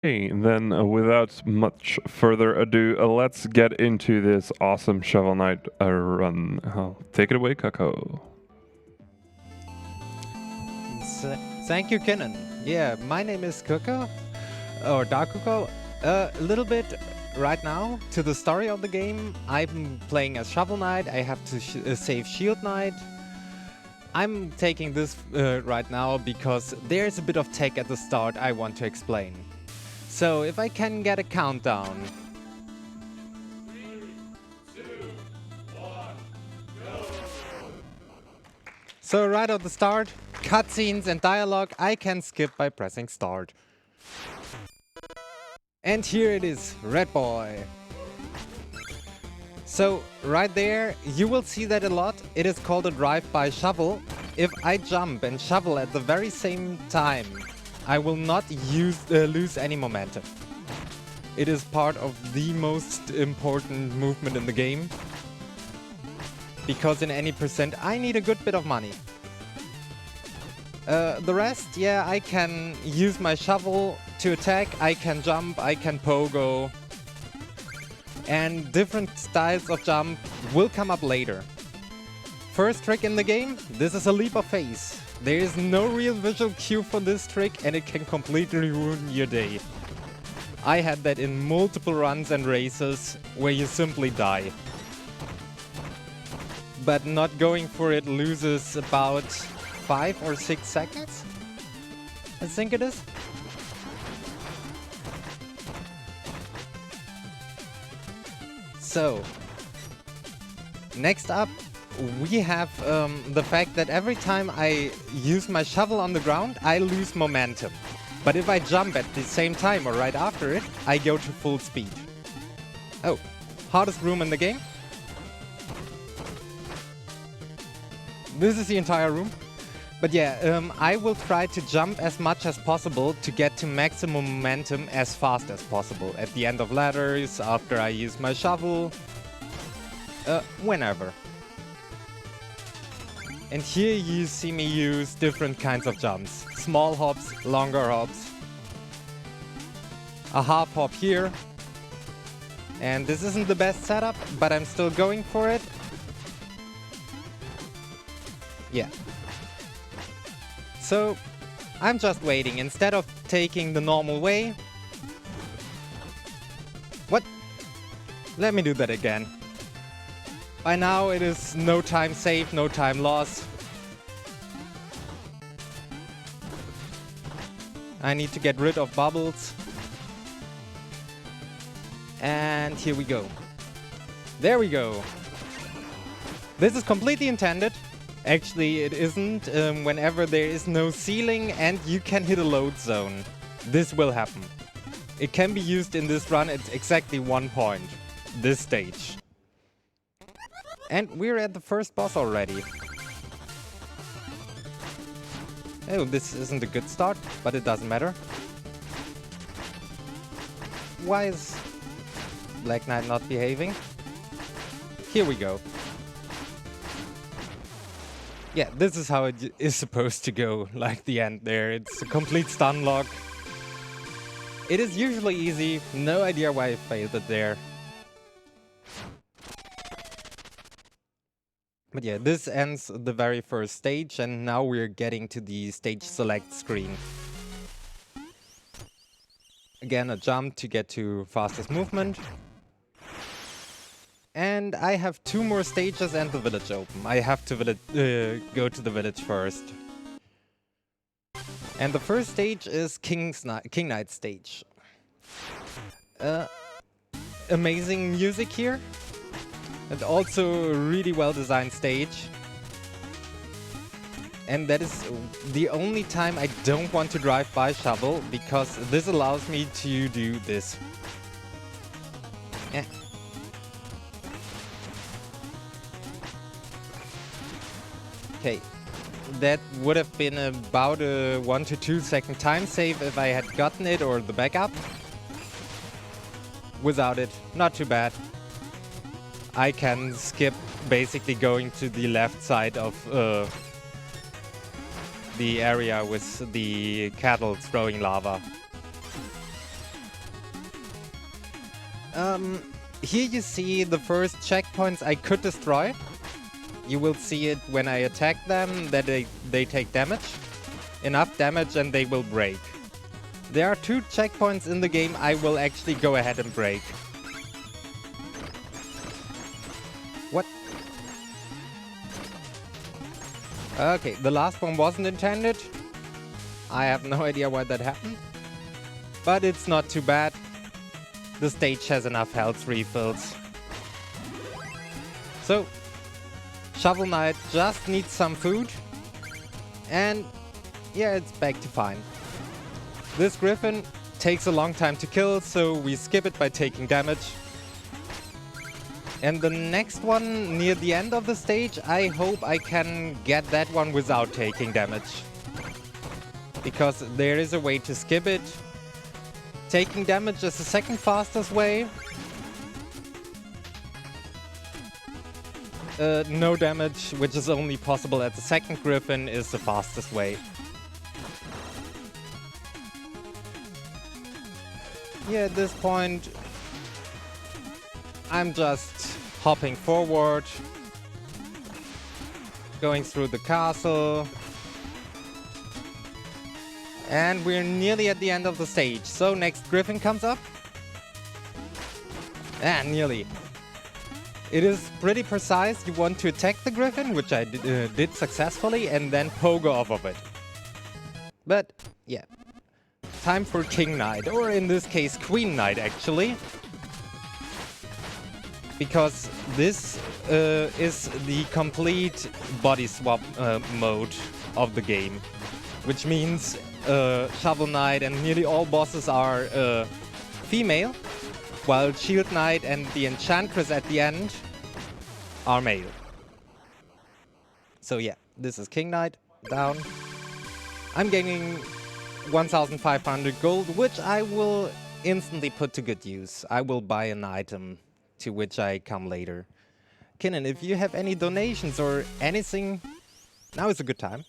Okay, then without much further ado, let's get into this awesome Shovel Knight run. Take it away, Kako. Thank you, Kenan. Yeah, my name is Kuko, or Dark Kuko. A little bit right now to the story of the game. I'm playing as Shovel Knight. I have to save Shield Knight. I'm taking this right now because there's a bit of tech at the start I want to explain. So if I can get a countdown. 3, 2, 1, go! So right at the start, cutscenes and dialogue I can skip by pressing start. And here it is, Red Boy. So right there, you will see that a lot. It is called a drive-by shovel. If I jump and shovel at the very same time, I will not lose any momentum. It is part of the most important movement in the game. Because in any percent, I need a good bit of money. The rest, yeah, I can use my shovel to attack, I can jump, I can pogo. And different styles of jump will come up later. First trick in the game, this is a leap of faith. There is no real visual cue for this trick and it can completely ruin your day. I had that in multiple runs and races where you simply die. But not going for it loses about 5 or 6 seconds, I think it is. So, next up we have the fact that every time I use my shovel on the ground, I lose momentum. But if I jump at the same time or right after it, I go to full speed. Oh, hardest room in the game. This is the entire room. But yeah, I will try to jump as much as possible to get to maximum momentum as fast as possible. At the end of ladders, after I use my shovel, whenever. And here you see me use different kinds of jumps. Small hops, longer hops. A half hop here. And this isn't the best setup, but I'm still going for it. Yeah. So, I'm just waiting. Instead of taking the normal way... What? Let me do that again. By now it is no time saved, no time lost. I need to get rid of bubbles. And here we go. There we go. This is completely intended. Actually, it isn't. Whenever there is no ceiling and you can hit a load zone, this will happen. It can be used in this run at exactly 1 point. This stage. And we're at the first boss already. Oh, this isn't a good start, but it doesn't matter. Why is Black Knight not behaving? Here we go. Yeah, this is how it is supposed to go, like the end there. It's a complete stun lock. It is usually easy, no idea why I failed it there. But yeah, this ends the very first stage, and now we're getting to the stage select screen. Again, a jump to get to fastest movement. And I have 2 more stages and the village open. I have to go to the village first. And the first stage is King Knight stage. Amazing music here. And also a really well designed stage. And that is the only time I don't want to drive by shovel, because this allows me to do this. Eh. Okay, that would have been about a 1 to 2 second time save if I had gotten it or the backup. Without it, not too bad. I can skip basically going to the left side of the area with the cattle throwing lava. Here you see the first checkpoints I could destroy. You will see it when I attack them, that they take damage. Enough damage and they will break. There are 2 checkpoints in the game I will actually go ahead and break. What? Okay, the last one wasn't intended. I have no idea why that happened. But it's not too bad. The stage has enough health refills. So, Shovel Knight just needs some food. And yeah, it's back to fine. This Griffin takes a long time to kill, so we skip it by taking damage. And the next one, near the end of the stage, I hope I can get that one without taking damage. Because there is a way to skip it. Taking damage is the second fastest way. No damage, which is only possible at the second Griffin, is the fastest way. Yeah, at this point, I'm just hopping forward, going through the castle, and we're nearly at the end of the stage. So next Griffin comes up. Nearly. It is pretty precise. You want to attack the Griffin, which I did successfully, and then pogo off of it. But yeah, time for King Knight, or in this case Queen Knight actually. Because this is the complete body swap mode of the game. Which means Shovel Knight and nearly all bosses are female, while Shield Knight and the Enchantress at the end are male. So yeah, this is King Knight, down. I'm gaining 1,500 gold, which I will instantly put to good use. I will buy an item, to which I come later. Kinnan, if you have any donations or anything, now is a good time.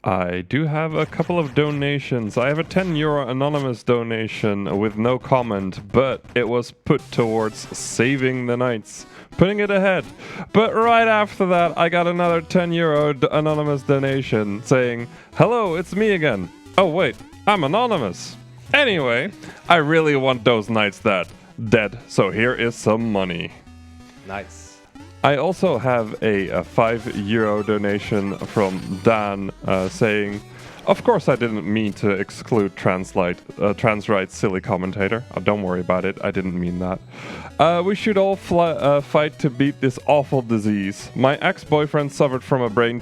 I do have a couple of donations. I have a €10 anonymous donation with no comment, but it was put towards saving the knights, putting it ahead. But right after that, I got another €10 anonymous donation saying, "Hello, it's me again. Oh wait, I'm anonymous. Anyway, I really want those knights dead, so here is some money." Nice. I also have a €5 donation from Dan saying, "Of course I didn't mean to exclude trans rights, silly commentator. Oh, don't worry about it, I didn't mean that. We should all fight to beat this awful disease. My ex-boyfriend suffered from a brain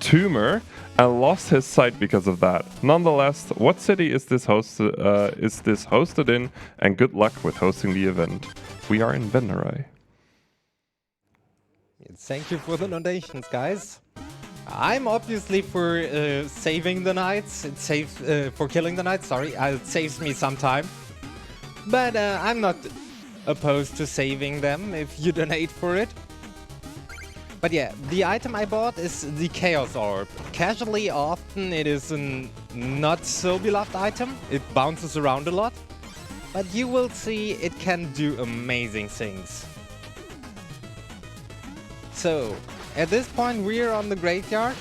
tumor and lost his sight because of that. Nonetheless, what city is this hosted in? And good luck with hosting the event. We are in Venneray." Thank you for the donations, guys. I'm obviously for saving the knights. It saves for killing the knights. Sorry, it saves me some time. But I'm not opposed to saving them if you donate for it. But yeah, the item I bought is the Chaos Orb. Casually, often it is a not so beloved item. It bounces around a lot. But you will see it can do amazing things. So, at this point we're on the graveyard.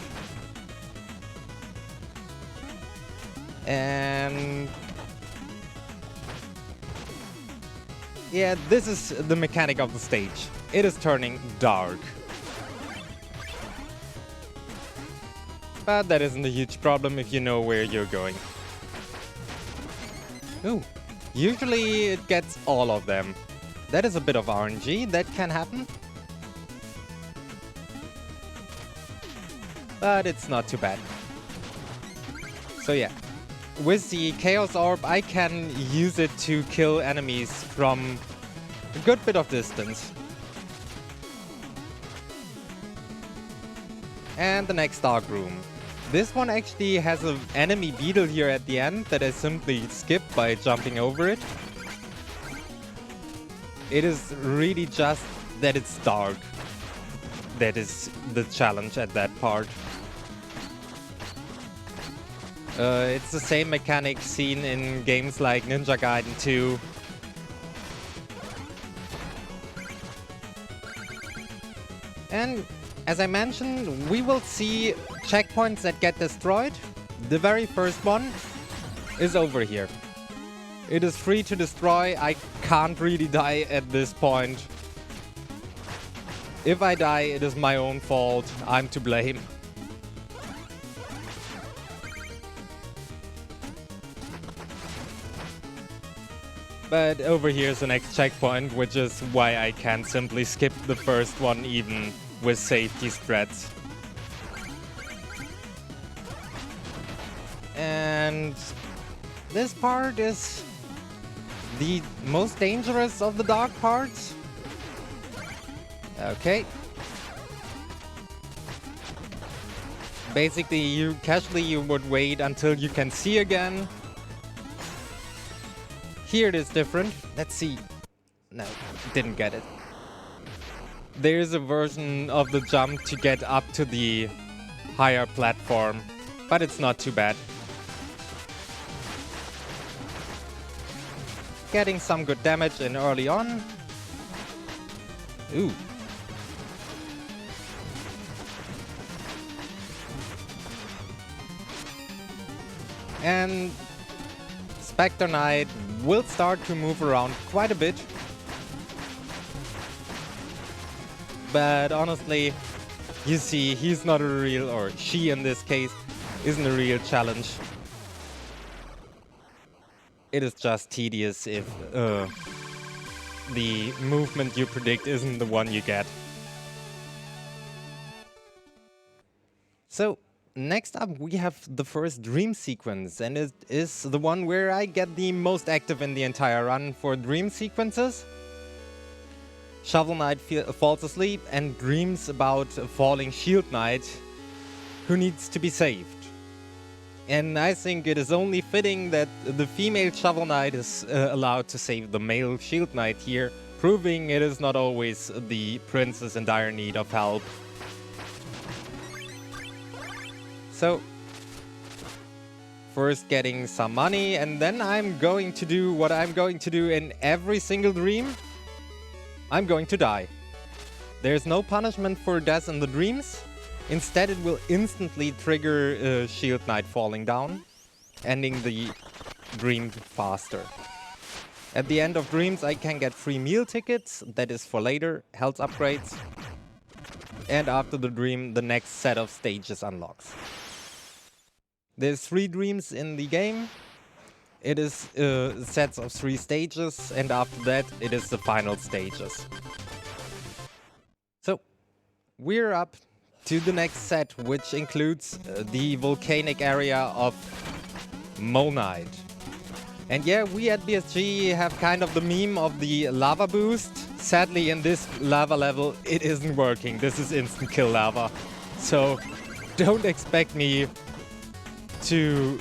And yeah, this is the mechanic of the stage. It is turning dark. But that isn't a huge problem if you know where you're going. Ooh. Usually it gets all of them. That is a bit of RNG, that can happen. But it's not too bad. So yeah, with the Chaos Orb I can use it to kill enemies from a good bit of distance. And the next Dark Room. This one actually has an enemy beetle here at the end that I simply skip by jumping over it. It is really just that it's dark. That is the challenge at that part. It's the same mechanic seen in games like Ninja Gaiden 2. And as I mentioned, we will see checkpoints that get destroyed. The very first one is over here. It is free to destroy. I can't really die at this point. If I die, it is my own fault. I'm to blame. But over here is the next checkpoint, which is why I can simply skip the first one even with safety strats. And this part is the most dangerous of the dark parts. Okay. Basically, you would wait until you can see again. Here it is different. Let's see. No, didn't get it. There is a version of the jump to get up to the higher platform, but it's not too bad. Getting some good damage in early on. Ooh. And Propeller Knight will start to move around quite a bit. But honestly, you see, he's not a real, or she in this case, isn't a real challenge. It is just tedious if the movement you predict isn't the one you get. So, next up we have the first dream sequence, and it is the one where I get the most active in the entire run for dream sequences. Shovel Knight falls asleep and dreams about a falling Shield Knight who needs to be saved. And I think it is only fitting that the female Shovel Knight is allowed to save the male Shield Knight here, proving it is not always the princess in dire need of help. So, first getting some money, and then I'm going to do what I'm going to do in every single dream. I'm going to die. There's no punishment for death in the dreams. Instead, it will instantly trigger Shield Knight falling down, ending the dream faster. At the end of dreams, I can get free meal tickets, that is for later, health upgrades. And after the dream, the next set of stages unlocks. There's 3 dreams in the game. It is sets of 3 stages, and after that, it is the final stages. So, we're up to the next set, which includes the volcanic area of Mole Knight. And yeah, we at BSG have kind of the meme of the lava boost. Sadly, in this lava level, it isn't working. This is instant kill lava. So, don't expect me to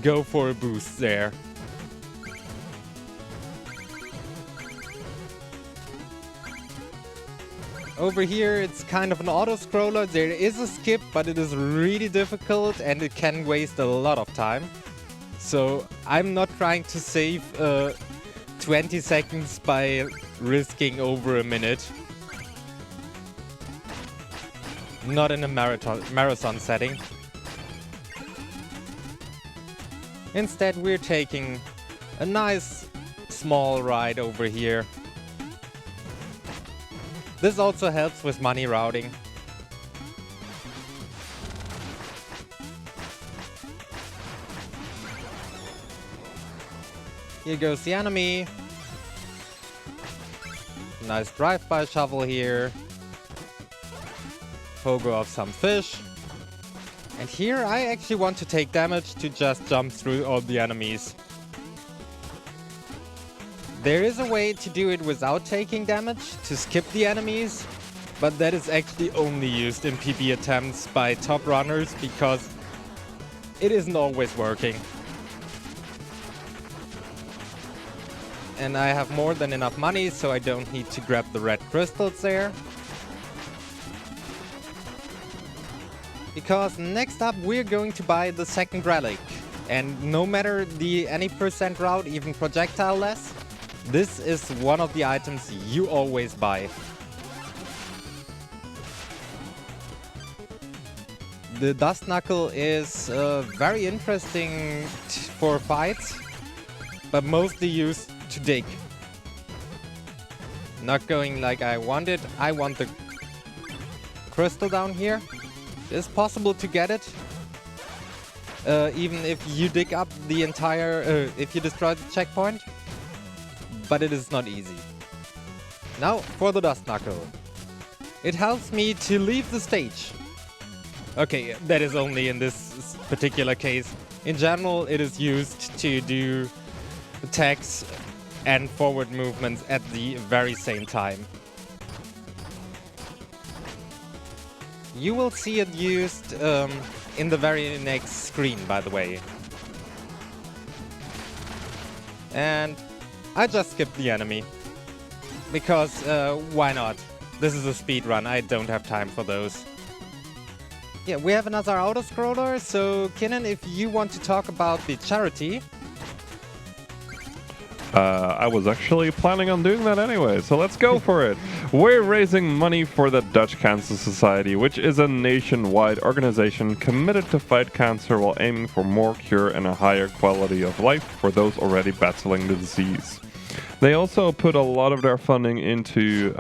go for a boost there. Over here, it's kind of an auto-scroller. There is a skip, but it is really difficult and it can waste a lot of time. So I'm not trying to save 20 seconds by risking over a minute. Not in a marathon setting. Instead, we're taking a nice small ride over here. This also helps with money routing. Here goes the enemy. Nice drive-by shovel here. Pogo of some fish. And here I actually want to take damage to just jump through all the enemies. There is a way to do it without taking damage, to skip the enemies, but that is actually only used in PB attempts by top runners because it isn't always working. And I have more than enough money, so I don't need to grab the red crystals there. Because next up we're going to buy the second relic. And no matter any percent route, even projectile less, this is one of the items you always buy. The Dust Knuckle is very interesting for fights, but mostly used to dig. Not going like I wanted. I want the crystal down here. It's possible to get it, even if you dig up the entire, if you destroy the checkpoint, but it is not easy. Now for the Dust Knuckle. It helps me to leave the stage. Okay, that is only in this particular case. In general, it is used to do attacks and forward movements at the very same time. You will see it used in the very next screen, by the way. And I just skipped the enemy. Because why not? This is a speedrun, I don't have time for those. Yeah, we have another auto-scroller, so Kinnan, if you want to talk about the charity... I was actually planning on doing that anyway, so let's go for it. We're raising money for the Dutch Cancer Society, which is a nationwide organization committed to fight cancer while aiming for more cure and a higher quality of life for those already battling the disease. They also put a lot of their funding into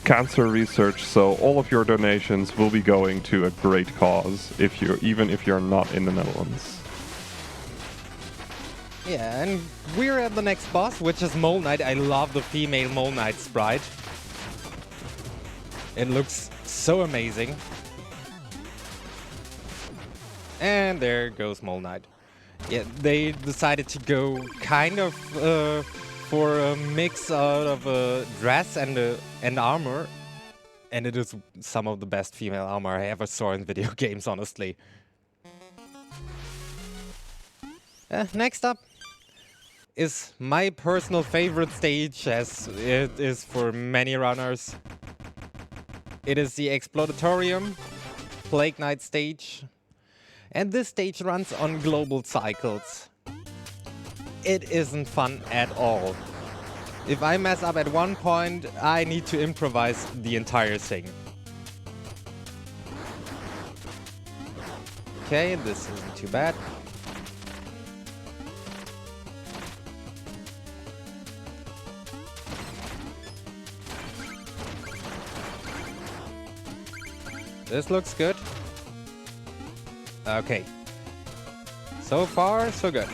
cancer research, so all of your donations will be going to a great cause, even if you're not in the Netherlands. Yeah, and we're at the next boss, which is Mole Knight. I love the female Mole Knight sprite. It looks so amazing. And there goes Mole Knight. Yeah, they decided to go kind of for a mix out of a dress and armor. And it is some of the best female armor I ever saw in video games, honestly. Next up is my personal favorite stage, as it is for many runners. It is the Exploratorium Plague Knight stage. And this stage runs on global cycles. It isn't fun at all. If I mess up at one point, I need to improvise the entire thing. Okay, this isn't too bad. This looks good. Okay. So far, so good.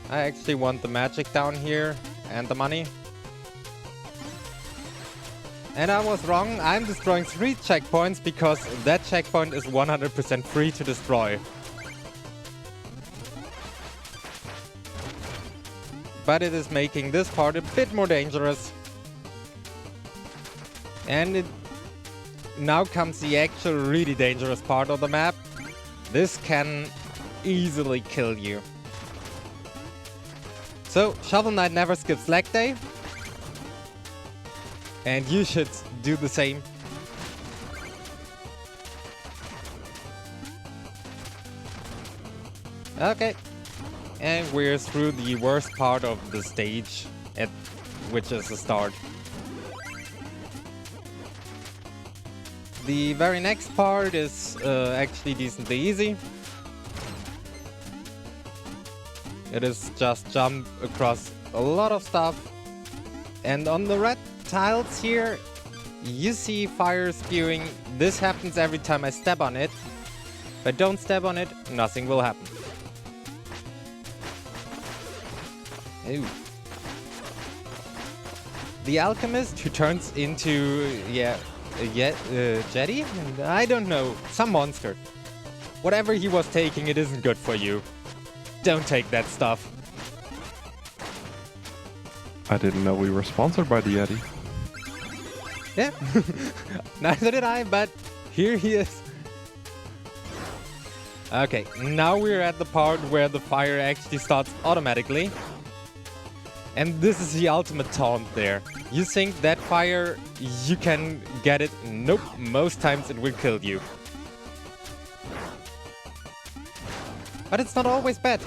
I actually want the magic down here and the money. And I was wrong. I'm destroying 3 checkpoints because that checkpoint is 100% free to destroy. But it is making this part a bit more dangerous. And it now comes the actual really dangerous part of the map. This can easily kill you. So, Shovel Knight never skips leg day. And you should do the same. Okay. And we're through the worst part of the stage, which is the start. The very next part is actually decently easy. It is just jump across a lot of stuff. And on the red tiles here, you see fire spewing. This happens every time I step on it. If I don't step on it, nothing will happen. Ooh. The alchemist who turns into, jetty? I don't know, some monster. Whatever he was taking, it isn't good for you. Don't take that stuff. I didn't know we were sponsored by the Yeti. Yeah, neither did I, but here he is. Okay, now we're at the part where the fire actually starts automatically. And this is the ultimate taunt there. You think that fire, you can get it. Nope, most times it will kill you. But it's not always bad.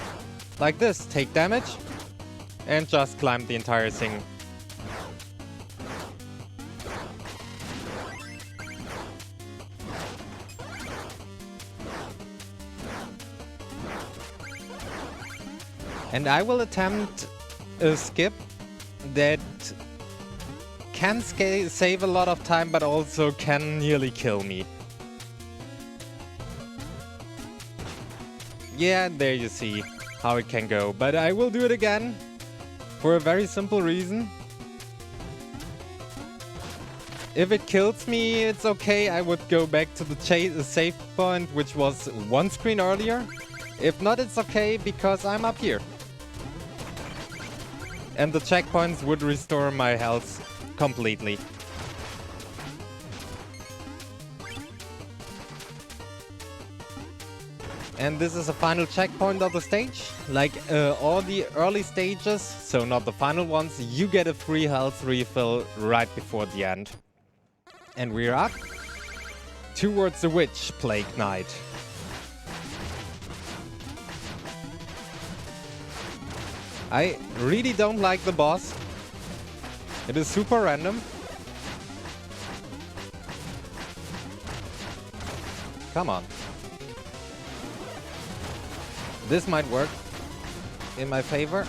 Like this, take damage and just climb the entire thing. And I will attempt a skip that can save a lot of time, but also can nearly kill me. Yeah, there you see how it can go. But I will do it again for a very simple reason. If it kills me, it's okay. I would go back to the save point, which was one screen earlier. If not, it's okay, because I'm up here. And the checkpoints would restore my health completely. And this is a final checkpoint of the stage. Like all the early stages, so not the final ones, you get a free health refill right before the end. And we're up towards the Witch Plague Knight. I really don't like the boss. It is super random. Come on. This might work in my favor.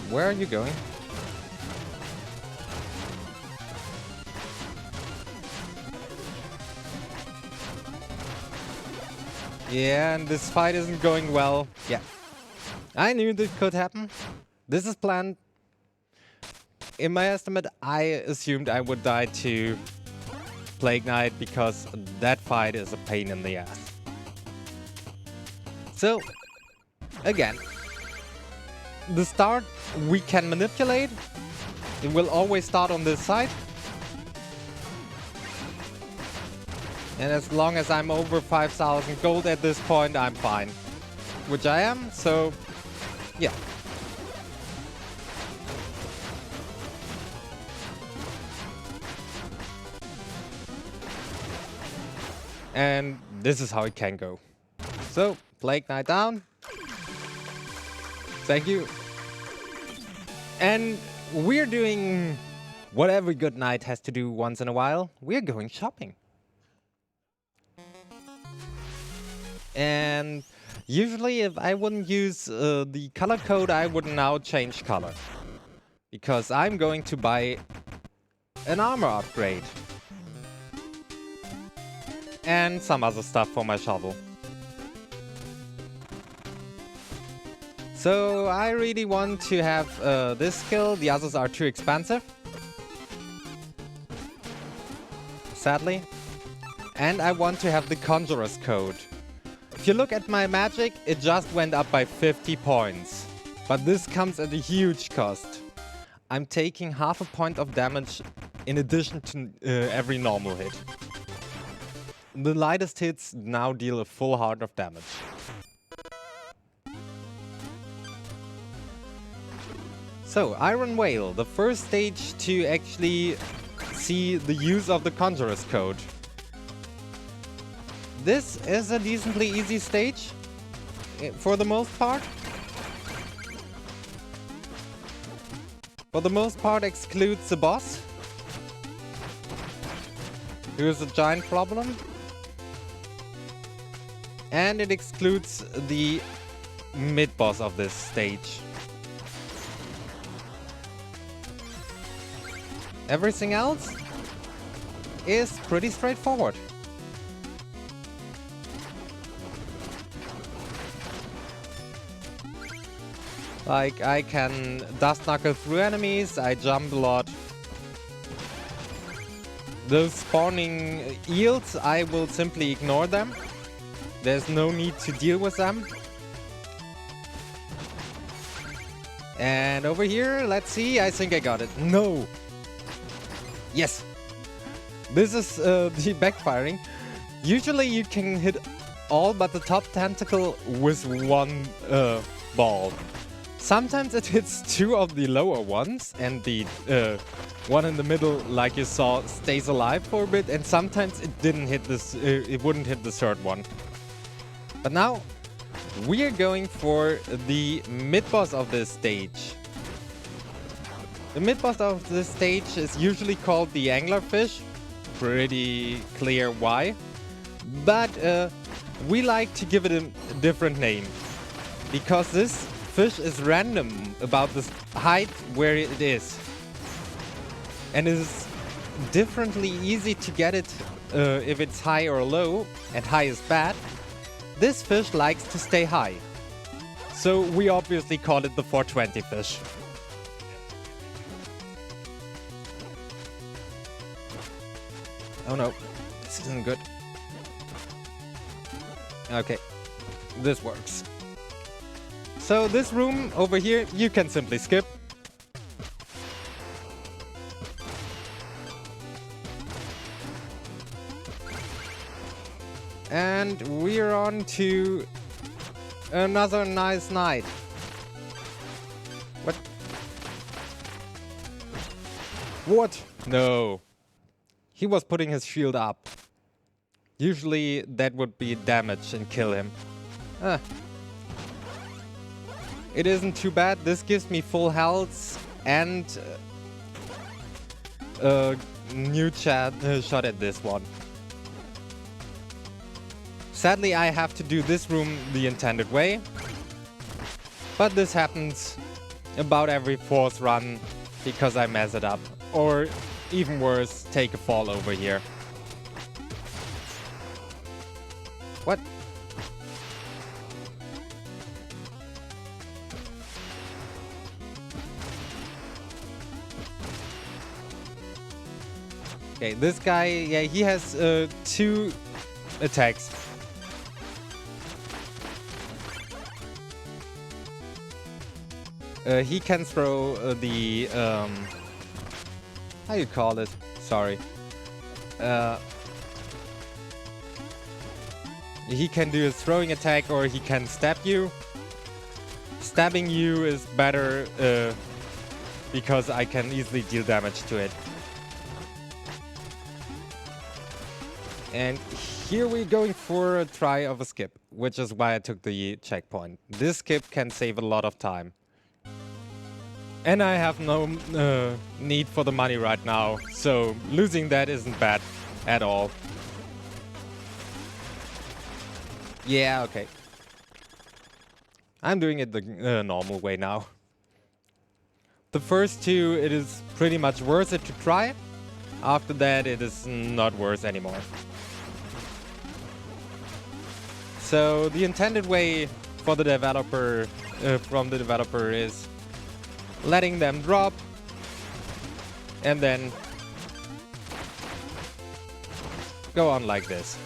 Where are you going? Yeah, and this fight isn't going well. Yeah. I knew this could happen. This is planned. In my estimate, I assumed I would die to Plague Knight because that fight is a pain in the ass. So, again, the start we can manipulate. It will always start on this side. And as long as I'm over 5,000 gold at this point, I'm fine. Which I am, so yeah. And this is how it can go. So, Plague Knight down. Thank you. And we're doing what every good knight has to do once in a while. We're going shopping. And usually if I wouldn't use the color code, I would now change color. Because I'm going to buy an armor upgrade. And some other stuff for my shovel. So I really want to have this skill. The others are too expensive. Sadly. And I want to have the Conjurer's Code. If you look at my magic, it just went up by 50 points. But this comes at a huge cost. I'm taking half a point of damage in addition to every normal hit. The lightest hits now deal a full heart of damage. So, Iron Whale, the first stage to actually see the use of the Conjurer's Code. This is a decently easy stage, for the most part. For the most part excludes the boss, who is a giant problem. And it excludes the mid-boss of this stage. Everything else is pretty straightforward. Like, I can dust knuckle through enemies, I jump a lot. Those spawning eels, I will simply ignore them. There's no need to deal with them. And over here, let's see, I think I got it. No! Yes! This is the backfiring. Usually you can hit all but the top tentacle with one ball. Sometimes it hits two of the lower ones, and the one in the middle, like you saw, stays alive for a bit, and sometimes it didn't hit this. It wouldn't hit the third one. But now we are going for the mid-boss of this stage. The mid-boss of this stage is usually called the anglerfish. Pretty clear why. But we like to give it a different name, because this fish is random about the height where it is. And it is differently easy to get it if it's high or low, and high is bad. This fish likes to stay high. So we obviously call it the 420 fish. Oh no, this isn't good. Okay, this works. So this room over here, you can simply skip. And we're on to another nice night. What? What? No. He was putting his shield up. Usually that would be damage and kill him. It isn't too bad. This gives me full health and a new shot at this one. Sadly, I have to do this room the intended way. But this happens about every fourth run because I mess it up. Or even worse, take a fall over here. What? Okay, this guy, yeah, he has 2 attacks. He can throw the how you call it? Sorry. He can do a throwing attack, or he can stab you. Stabbing you is better because I can easily deal damage to it. And here we're going for a try of a skip, which is why I took the checkpoint. This skip can save a lot of time. And I have no need for the money right now, so losing that isn't bad at all. Yeah, okay. I'm doing it the normal way now. The first 2, it is pretty much worth it to try. After that, it is not worth anymore. So the intended way for the developer, from the developer, is letting them drop, and then go on like this.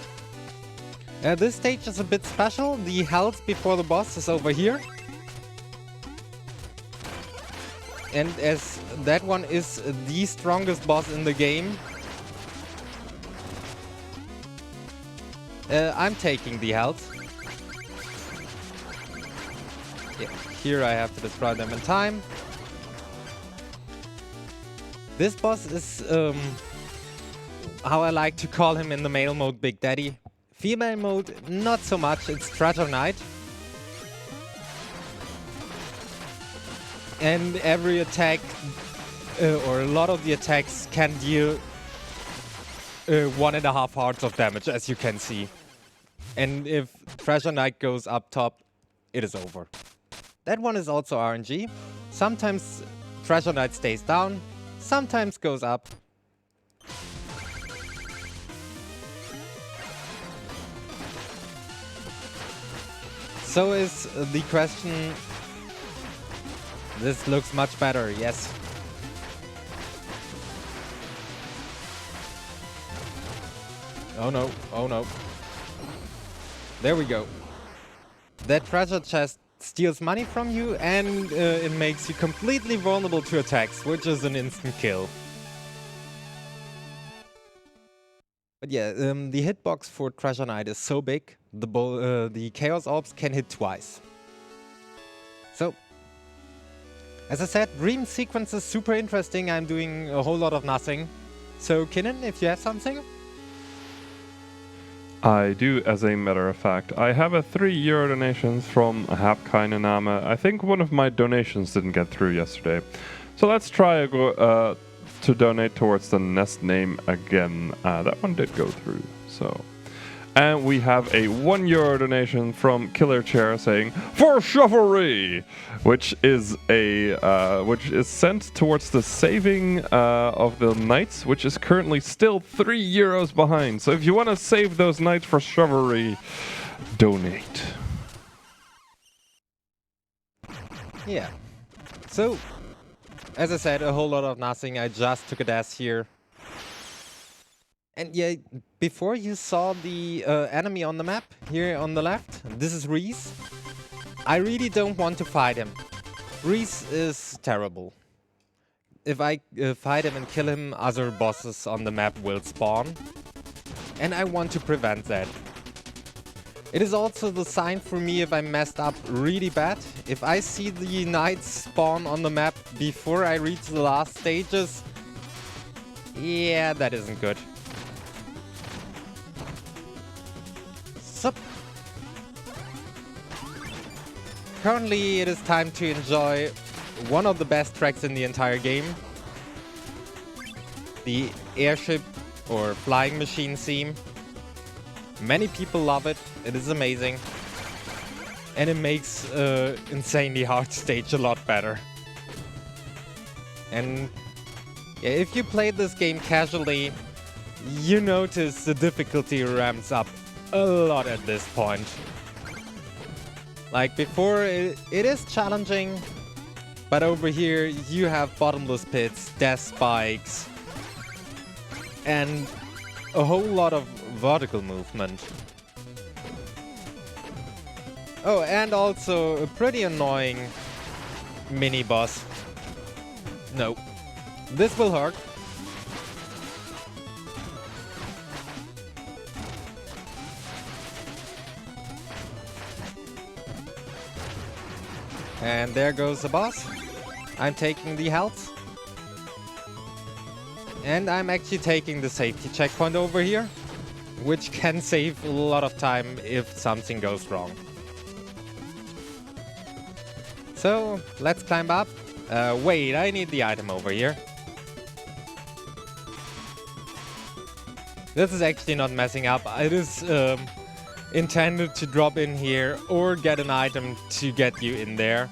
This stage is a bit special. The health before the boss is over here. And as that one is the strongest boss in the game, I'm taking the health. Yeah, here I have to destroy them in time. This boss is, how I like to call him in the male mode, Big Daddy. Female mode, not so much, it's Treasure Knight. And every attack, or a lot of the attacks, can deal 1.5 hearts of damage, as you can see. And if Treasure Knight goes up top, it is over. That one is also RNG. Sometimes Treasure Knight stays down, sometimes goes up. So is the question. This looks much better, yes. Oh no, oh no. There we go. That treasure chest steals money from you, and it makes you completely vulnerable to attacks, which is an instant kill. But yeah, the hitbox for Treasure Knight is so big, the Chaos Orbs can hit twice. So, as I said, dream sequence is super interesting. I'm doing a whole lot of nothing. So, Kinnan, if you have something? I do, as a matter of fact. I have a €3 donation from Hapkainename. I think one of my donations didn't get through yesterday. So let's try to donate towards the nest name again. That one did go through, so. And we have a €1 donation from Killer Chair saying, "For chivalry!" which is sent towards the saving of the knights, which is currently still €3 behind. So if you want to save those knights for chivalry, donate. Yeah. So, as I said, a whole lot of nothing. I just took a dash here. And yeah, before you saw the enemy on the map, here on the left, this is Reese. I really don't want to fight him. Reese is terrible. If I fight him and kill him, other bosses on the map will spawn. And I want to prevent that. It is also the sign for me if I messed up really bad. If I see the knights spawn on the map before I reach the last stages, yeah, that isn't good. So, currently it is time to enjoy one of the best tracks in the entire game. The airship or flying machine theme. Many people love it. It is amazing. And it makes insanely hard stage a lot better. And yeah, if you play this game casually, you notice the difficulty ramps up a lot at this point. Like before, it is challenging, but over here you have bottomless pits, death spikes, and a whole lot of vertical movement. Oh, and also a pretty annoying mini-boss. No. This will hurt. And there goes the boss. I'm taking the health. And I'm actually taking the safety checkpoint over here, which can save a lot of time if something goes wrong. So, let's climb up. Wait, I need the item over here. This is actually not messing up. It is intended to drop in here or get an item to get you in there.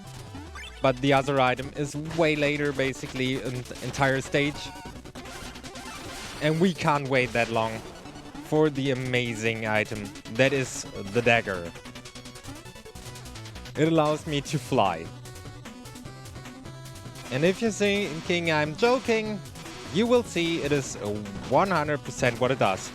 But the other item is way later, basically an entire stage. And we can't wait that long for the amazing item that is the dagger. It allows me to fly. And if you're thinking I'm joking, you will see it is 100% what it does.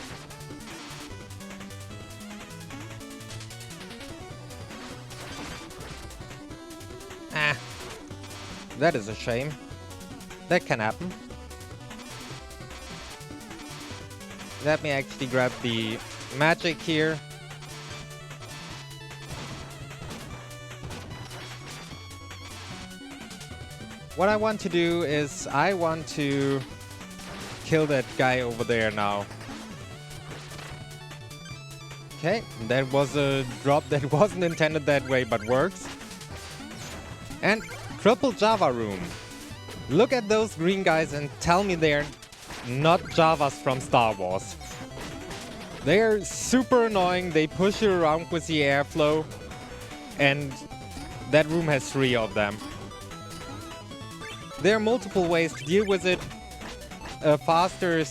Ah, that is a shame. That can happen. Let me actually grab the magic here. What I want to do is I want to kill that guy over there now. Okay, that was a drop that wasn't intended that way but works. And triple Java room. Look at those green guys and tell me they're not Javas from Star Wars. They're super annoying, they push you around with the airflow, and that room has 3 of them. There are multiple ways to deal with it. A faster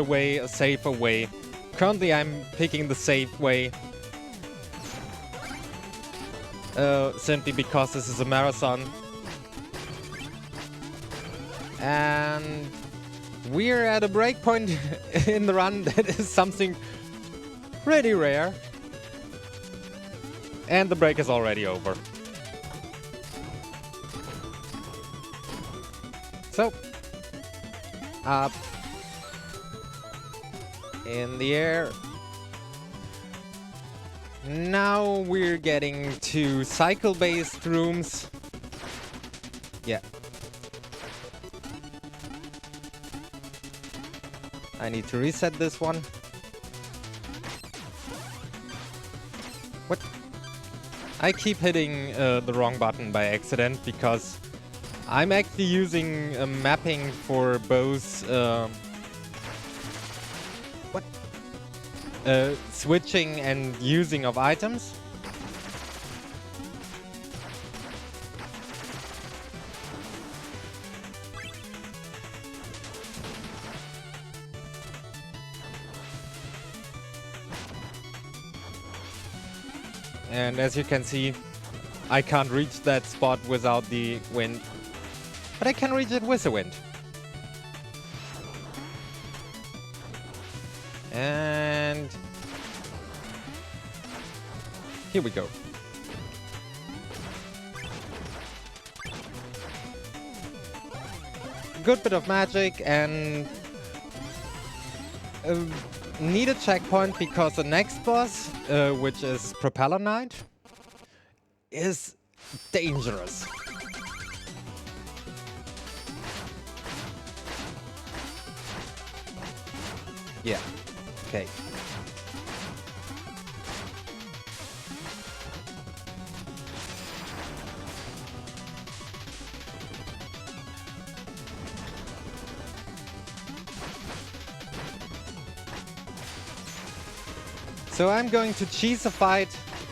way, a safer way. Currently I'm picking the safe way. Simply because this is a marathon. And we're at a breakpoint in the run that is something pretty rare. And the break is already over. So, In the air. Now we're getting to cycle-based rooms. Yeah. I need to reset this one. What? I keep hitting the wrong button by accident because I'm actually using mapping for both switching and using of items. And as you can see, I can't reach that spot without the wind, but I can reach it with the wind. And here we go. Good bit of magic and need a checkpoint because the next boss, which is Propeller Knight, is dangerous. Yeah, okay. So I'm going to cheese a fight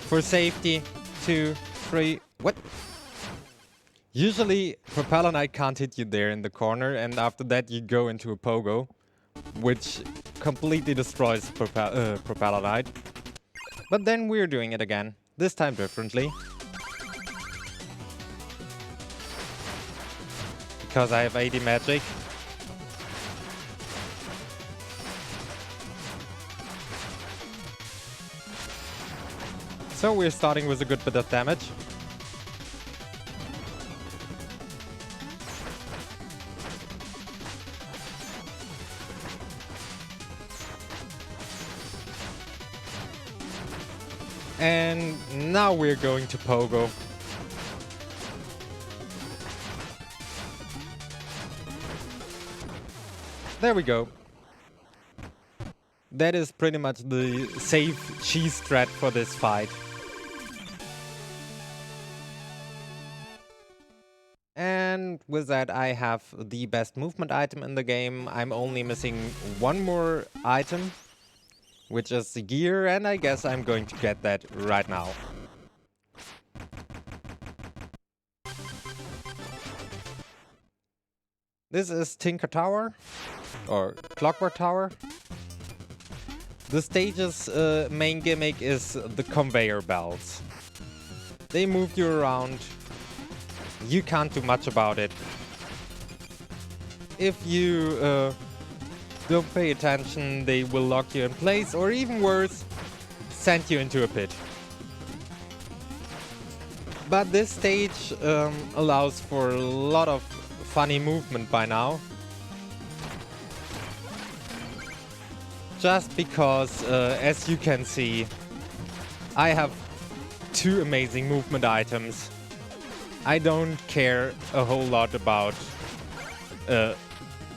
for safety. 2, 3, what? Usually Propeller Knight can't hit you there in the corner, and after that you go into a pogo, which completely destroys Propeller Knight. But then we're doing it again, this time differently. Because I have 80 magic. So we're starting with a good bit of damage. And now we're going to pogo. There we go. That is pretty much the safe cheese strat for this fight. And with that I have the best movement item in the game. I'm only missing one more item, which is the gear, and I guess I'm going to get that right now. This is Tinker Tower, or Clockwork Tower. The stage's main gimmick is the conveyor belts. They move you around. You can't do much about it. If you don't pay attention, they will lock you in place, or even worse, send you into a pit. But this stage allows for a lot of funny movement by now. Just because, as you can see, I have 2 amazing movement items. I don't care a whole lot about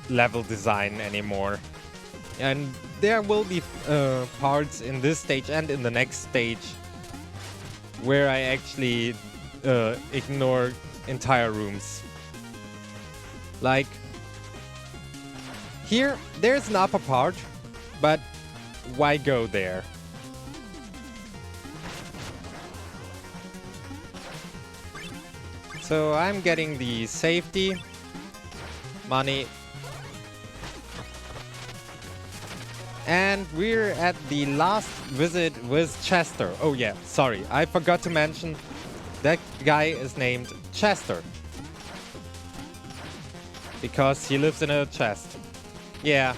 level design anymore. And there will be parts in this stage and in the next stage where I actually ignore entire rooms. Like, here, there's an upper part, but why go there? So I'm getting the safety, money, and we're at the last visit with Chester. Oh yeah, sorry, I forgot to mention that guy is named Chester. Because he lives in a chest. Yeah,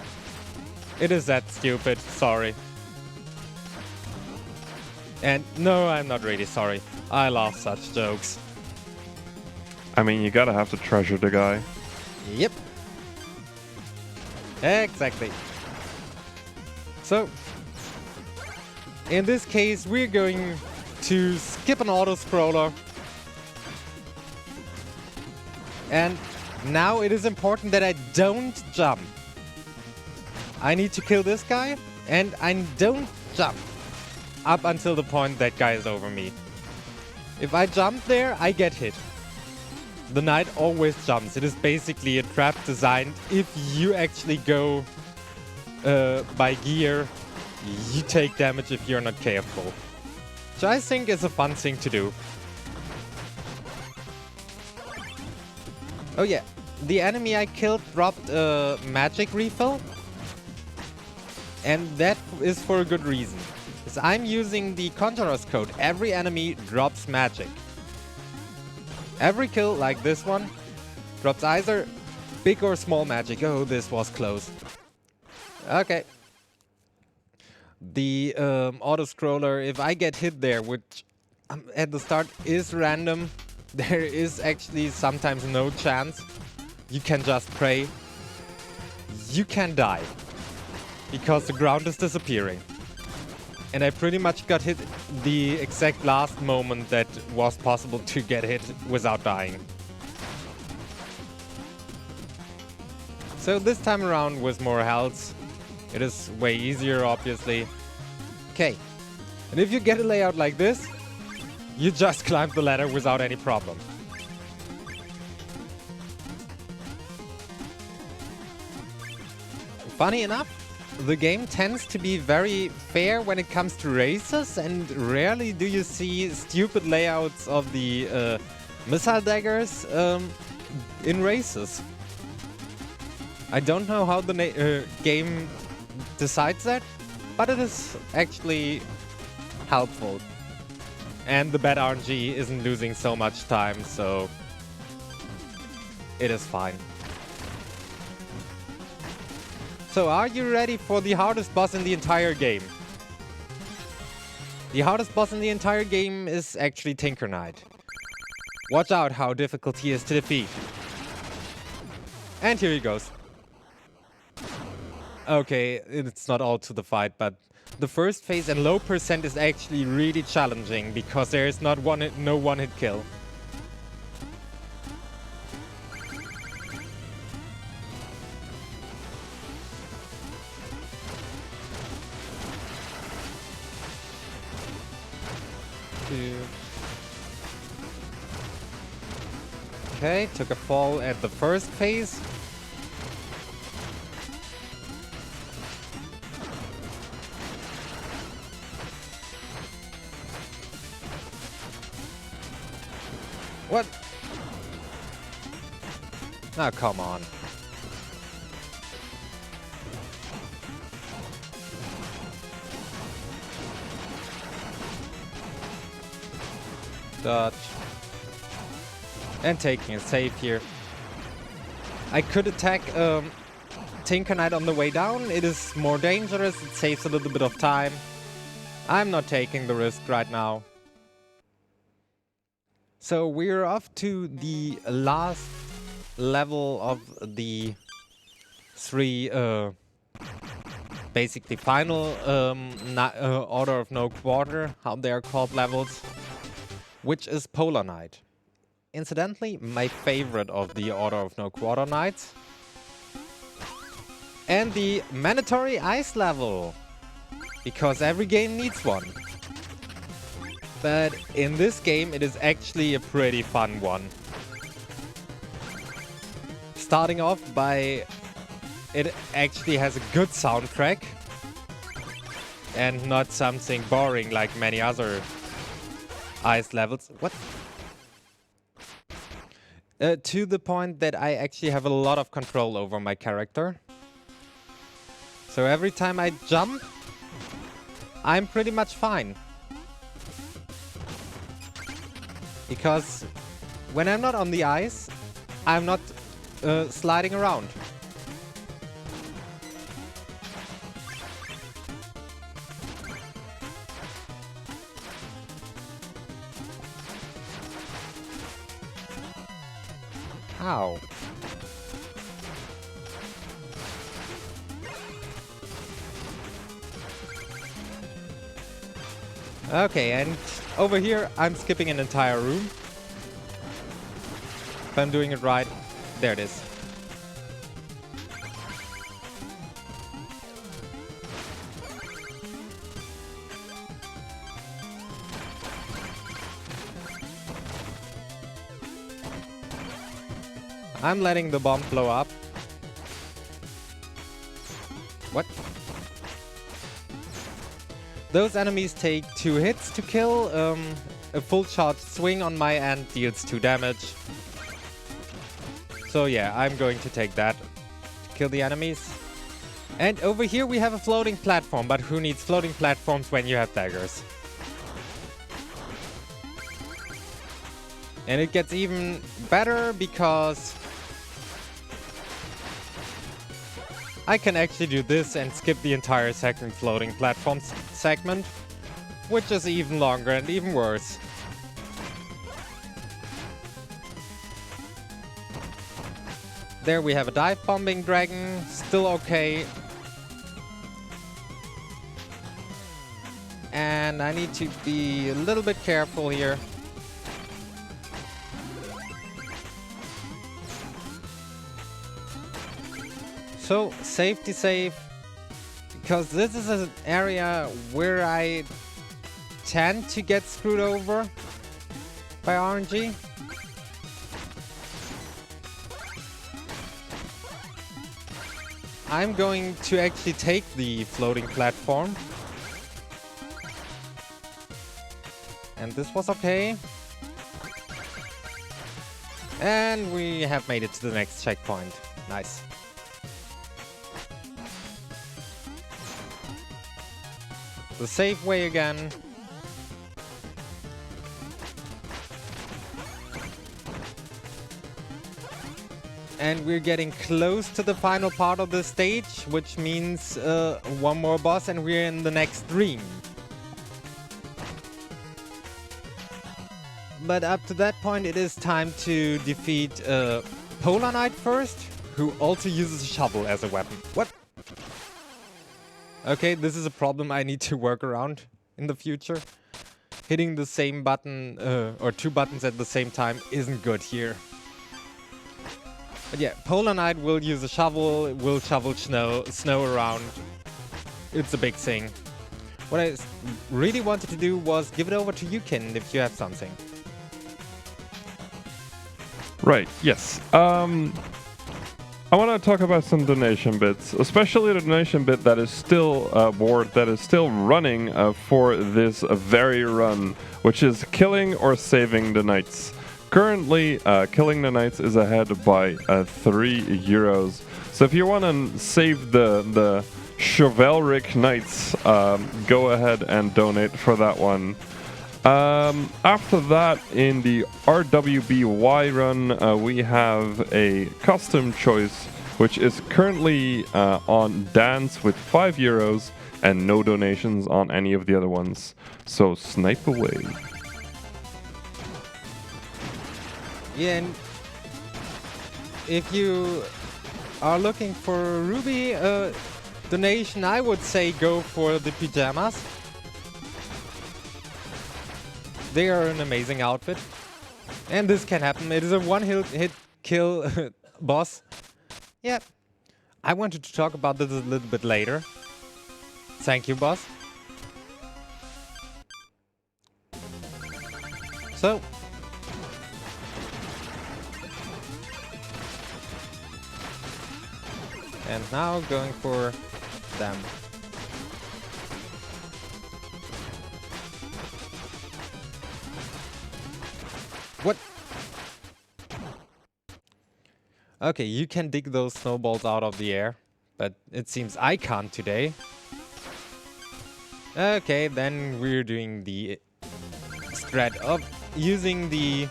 it is that stupid, sorry. And no, I'm not really sorry. I love such jokes. I mean, you gotta have to treasure the guy. Yep. Exactly. So, in this case, we're going to skip an auto-scroller. And now it is important that I don't jump. I need to kill this guy, and I don't jump up until the point that guy is over me. If I jump there, I get hit. The knight always jumps. It is basically a trap designed. If you actually go by gear, you take damage if you're not careful. Which I think is a fun thing to do. Oh yeah, the enemy I killed dropped a magic refill. And that is for a good reason. Because I'm using the Conjurer's Code. Every enemy drops magic. Every kill, like this one, drops either big or small magic. Oh, this was close. Okay. The auto-scroller, if I get hit there, which at the start is random, there is actually sometimes no chance. You can just pray. You can die. Because the ground is disappearing. And I pretty much got hit the exact last moment that was possible to get hit without dying. So this time around with more health, it is way easier, obviously. Okay. And if you get a layout like this, you just climb the ladder without any problem. Funny enough, the game tends to be very fair when it comes to races, and rarely do you see stupid layouts of the missile daggers in races. I don't know how the game decides that, but it is actually helpful. And the bad RNG isn't losing so much time, so it is fine. So, are you ready for the hardest boss in the entire game? The hardest boss in the entire game is actually Tinker Knight. Watch out how difficult he is to defeat. And here he goes. Okay, it's not all to the fight, but the first phase and low percent is actually really challenging because there is no one-hit kill. Okay, took a fall at the first phase. What? Oh, come on. Dodge. And taking a save here. I could attack Tinker Knight on the way down. It is more dangerous. It saves a little bit of time. I'm not taking the risk right now. So we're off to the last level of the three basically final Order of No Quarter, how they are called levels, which is Propeller Knight. Incidentally, my favorite of the Order of No Quarter Knights. And the mandatory ice level, because every game needs one. But in this game, it is actually a pretty fun one. Starting off by... it actually has a good soundtrack. And not something boring like many other ice levels. What? To the point that I actually have a lot of control over my character. So every time I jump, I'm pretty much fine. Because when I'm not on the ice, I'm not sliding around. Ow. Okay, and over here, I'm skipping an entire room. If I'm doing it right, there it is. I'm letting the bomb blow up. What? Those enemies take 2 hits to kill. A full charge swing on my end deals 2 damage. So yeah, I'm going to take that to kill the enemies. And over here we have a floating platform, but who needs floating platforms when you have daggers? And it gets even better because I can actually do this and skip the entire second floating platform segment, which is even longer and even worse. There we have a dive bombing dragon, still okay. And I need to be a little bit careful here. So, safety save, because this is an area where I tend to get screwed over by RNG. I'm going to actually take the floating platform. And this was okay. And we have made it to the next checkpoint. Nice. The safe way again. And we're getting close to the final part of the stage, which means one more boss and we're in the next dream. But up to that point it is time to defeat Propeller Knight first, who also uses a shovel as a weapon. What? Okay, this is a problem I need to work around in the future. Hitting the same button, or 2 buttons at the same time isn't good here. But yeah, Propeller Knight will use a shovel, will shovel snow around. It's a big thing. What I really wanted to do was give it over to you, Ken, if you have something. Right, yes. I want to talk about some donation bits, especially the donation bit that is still board that is still running for this very run, which is killing or saving the knights. Currently, killing the knights is ahead by 3 euros. So if you want to save the chivalric knights, go ahead and donate for that one. After that, in the RWBY run, we have a custom choice, which is currently on Dance with 5 euros and no donations on any of the other ones. So snipe away. Yeah, and if you are looking for a Ruby donation, I would say go for the pajamas. They are an amazing outfit. And this can happen. It is a one-hit kill boss. Yeah. I wanted to talk about this a little bit later. Thank you, boss. So. And now going for them. What? Okay, you can dig those snowballs out of the air, but it seems I can't today. Okay, then we're doing the strat of using the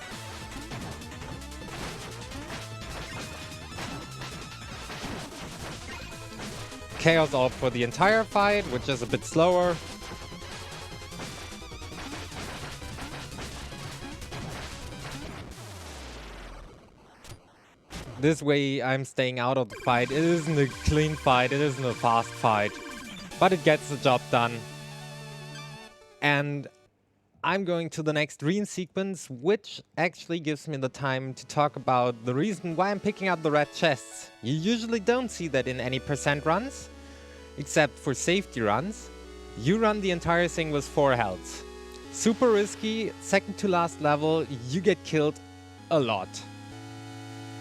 Chaos Orb for the entire fight, which is a bit slower. This way I'm staying out of the fight. It isn't a clean fight, it isn't a fast fight, but it gets the job done. And I'm going to the next green sequence, which actually gives me the time to talk about the reason why I'm picking up the red chests. You usually don't see that in any percent runs, except for safety runs. You run the entire thing with 4 healths. Super risky, second to last level, you get killed a lot.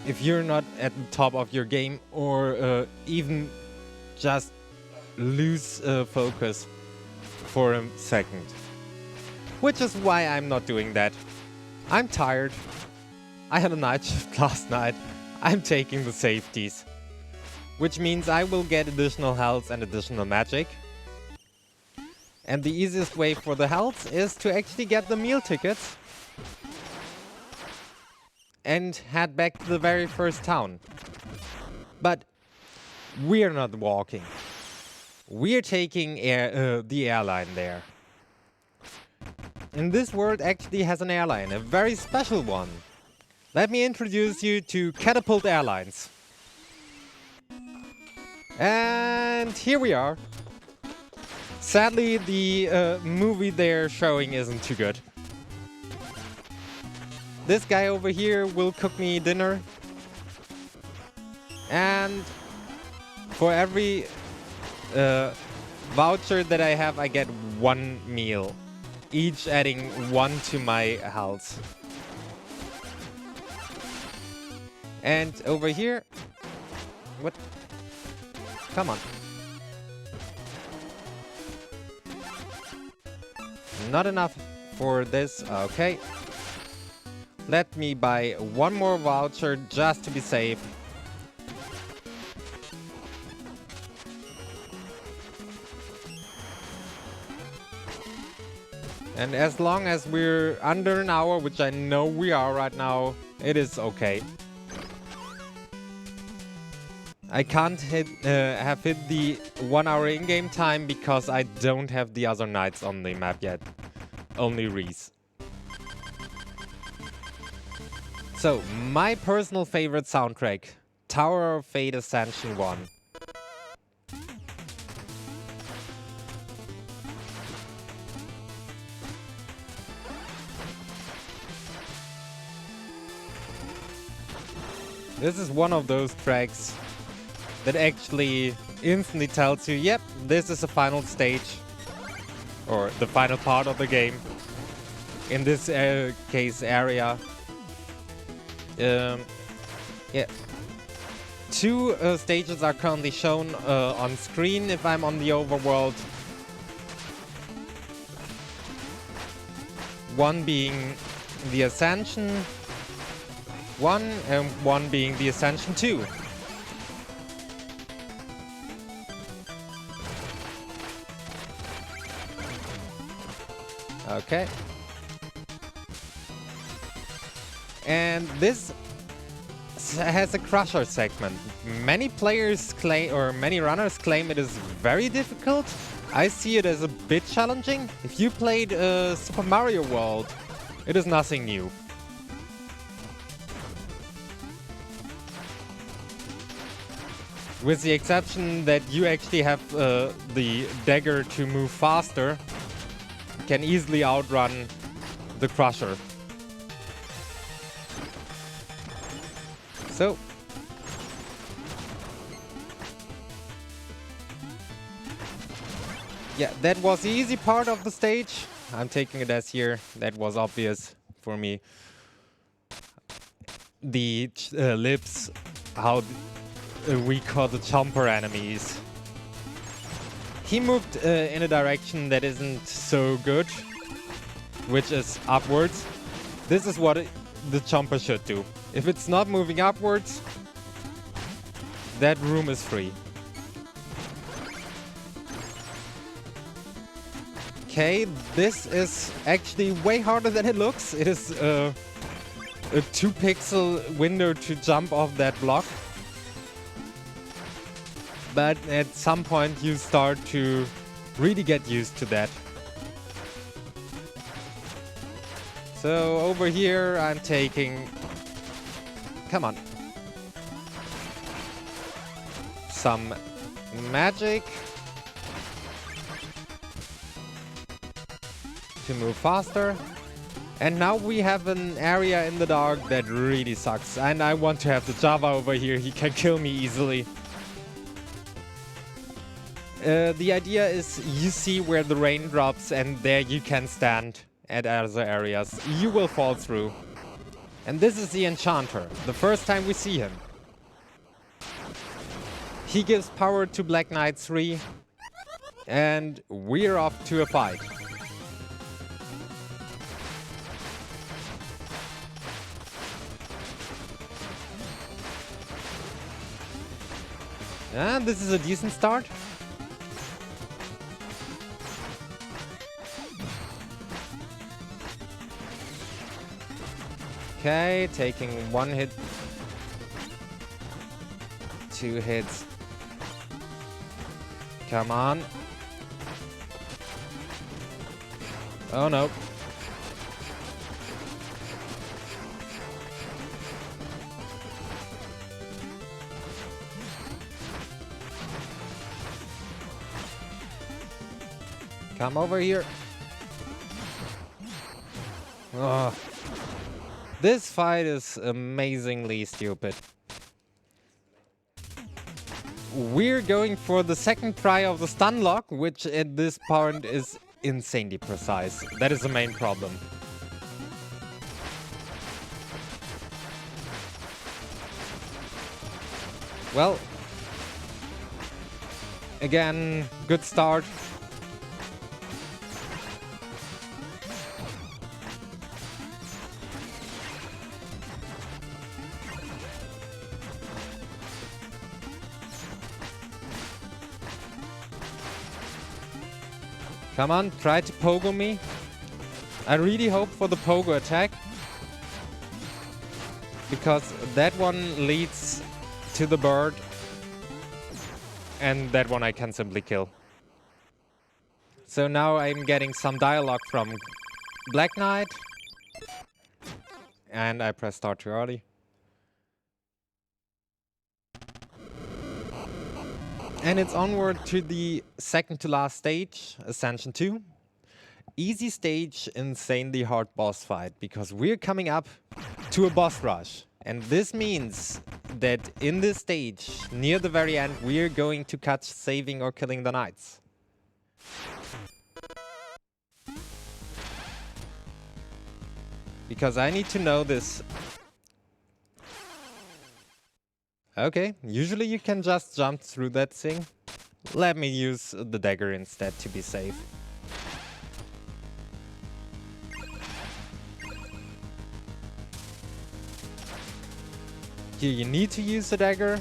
If you're not at the top of your game or even just lose focus for a second. Which is why I'm not doing that. I'm tired. I had a night shift last night. I'm taking the safeties. Which means I will get additional health and additional magic. And the easiest way for the health is to actually get the meal tickets and head back to the very first town. But we're not walking. We're taking the airline there. And this world actually has an airline, a very special one. Let me introduce you to Catapult Airlines. And here we are. Sadly, the movie they're showing isn't too good. This guy over here will cook me dinner. And for every voucher that I have, I get 1 meal. Each adding 1 to my health. And over here... What? Come on. Not enough for this. Okay. Let me buy 1 more voucher just to be safe. And as long as we're under an hour, which I know we are right now, it is okay. I can't have hit the 1 hour in-game time because I don't have the other knights on the map yet. Only Reese. So, my personal favorite soundtrack, Tower of Fate Ascension 1. This is one of those tracks that actually instantly tells you, yep, this is the final stage. Or the final part of the game. In this case, area. Yeah. 2 stages are currently shown on screen if I'm on the overworld. One being the Ascension 1 and 1 being the Ascension 2. Okay. And this has a crusher segment. Many players claim, or many runners claim it is very difficult. I see it as a bit challenging. If you played Super Mario World, it is nothing new. With the exception that you actually have the dagger to move faster, you can easily outrun the crusher. So, yeah, that was the easy part of the stage. I'm taking it as here. That was obvious for me. The lips, how we call the chomper enemies. He moved in a direction that isn't so good, which is upwards. This is what the chomper should do. If it's not moving upwards, that room is free. Okay, this is actually way harder than it looks. It is a 2-pixel window to jump off that block. But at some point you start to really get used to that. So over here I'm taking... Come on. Some magic. to move faster. And now we have an area in the dark that really sucks. And I want to have the Java over here. He can kill me easily. The idea is you see where the rain drops and there you can stand at other areas. You will fall through. And this is the Enchanter, the first time we see him. He gives power to Black Knight 3. And we're off to a fight. And this is a decent start. Okay, taking 1 hit. 2 hits. Come on. Oh no. Come over here. Ugh. This fight is amazingly stupid. We're going for the second try of the stun lock, which at this point is insanely precise. That is the main problem. Well, again, good start. Come on, try to pogo me. I really hope for the pogo attack. Because that one leads to the bird. And that one I can simply kill. So now I'm getting some dialogue from Black Knight. And I press start too early. And it's onward to the second to last stage, Ascension 2. Easy stage, insanely hard boss fight, because we're coming up to a boss rush. And this means that in this stage, near the very end, we're going to catch saving or killing the knights. Because I need to know this. Okay, usually you can just jump through that thing. Let me use the dagger instead to be safe. Here you need to use the dagger.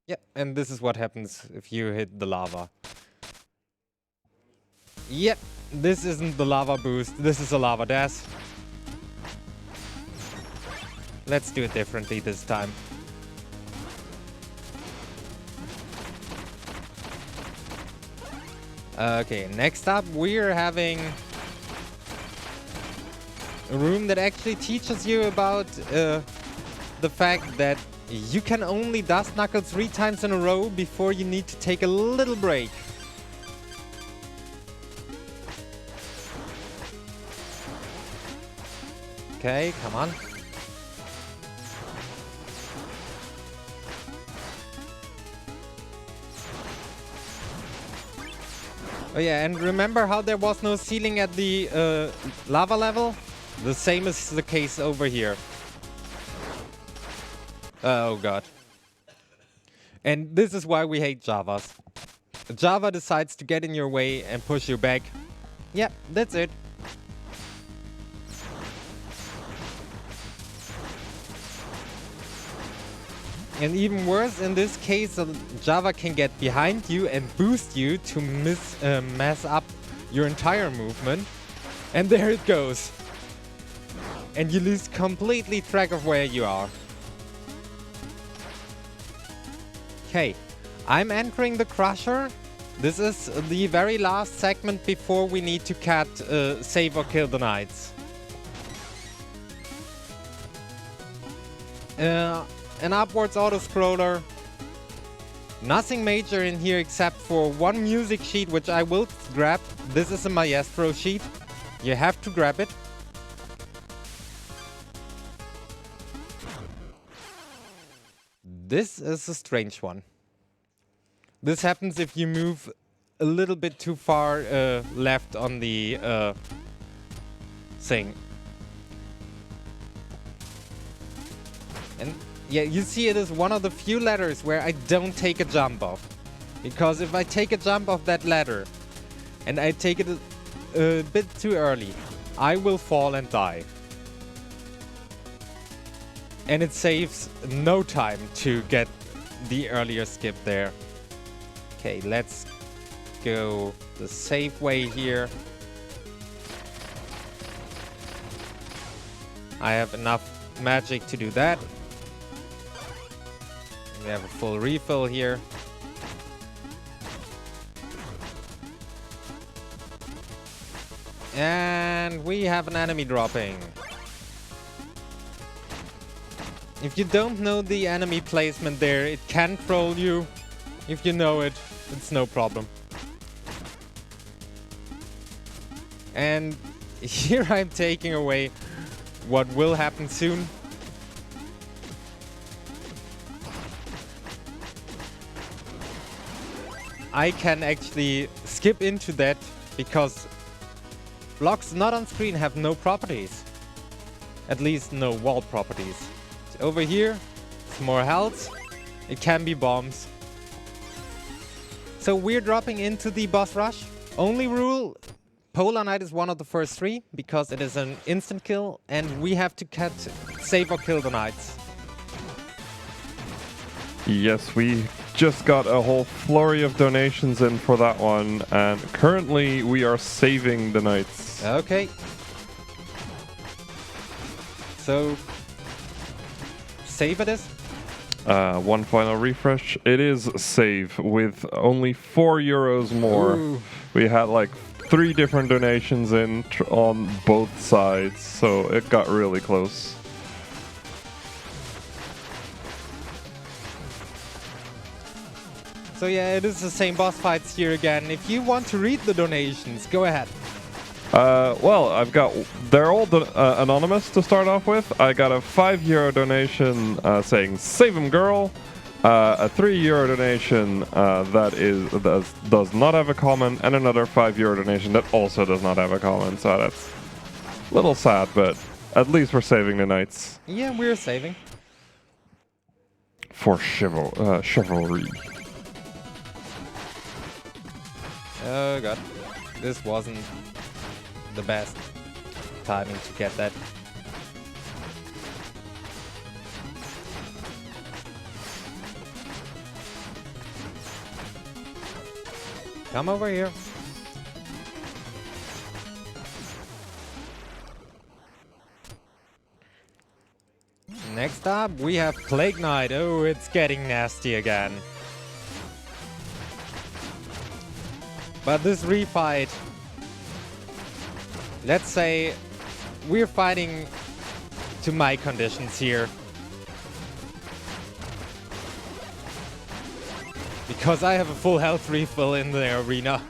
Yeah, and this is what happens if you hit the lava. Yep, this isn't the lava boost, this is a lava dash. Let's do it differently this time. Okay, next up we're having a room that actually teaches you about the fact that you can only dust knuckle 3 times in a row before you need to take a little break. Okay, come on. Oh yeah, and remember how there was no ceiling at the lava level? The same is the case over here. Oh god. And this is why we hate Javas. Java decides to get in your way and push you back. Yeah, that's it. And even worse, in this case, Java can get behind you and boost you to mess up your entire movement. And there it goes. And you lose completely track of where you are. Okay, I'm entering the Crusher. This is the very last segment before we need to save or kill the Knights. An upwards auto-scroller. Nothing major in here except for one music sheet, which I will grab. This is a Maestro sheet. You have to grab it. This is a strange one. This happens if you move a little bit too far left on the thing. And yeah, you see it is one of the few ladders where I don't take a jump off. Because if I take a jump off that ladder and I take it a bit too early, I will fall and die. And it saves no time to get the earlier skip there. Okay, let's go the safe way here. I have enough magic to do that. We have a full refill here. And we have an enemy dropping. If you don't know the enemy placement there, it can troll you. If you know it, it's no problem. And here I'm taking away what will happen soon. I can actually skip into that because blocks not on screen have no properties. At least no wall properties. So over here, it's more health. It can be bombs. So we're dropping into the boss rush. Only rule, Propeller Knight is one of the first three because it is an instant kill and we have to save or kill the Knights. Yes, we just got a whole flurry of donations in for that one, and currently we are saving the Knights. Okay. So, save it is? One final refresh. It is save with only €4 more. Ooh. We had like 3 different donations in on both sides, so it got really close. So yeah, it is the same boss fights here again. If you want to read the donations, go ahead. Well, they're all anonymous to start off with. I got a €5 donation saying "Save him, girl." A €3 donation that does not have a comment, and another €5 donation that also does not have a comment. So that's a little sad, but at least we're saving the Knights. Yeah, we're saving. For chivalry. Oh god, this wasn't the best timing to get that. Come over here. Next up, we have Plague Knight. Oh, it's getting nasty again. But this refight, let's say we're fighting to my conditions here. Because I have a full health refill in the arena.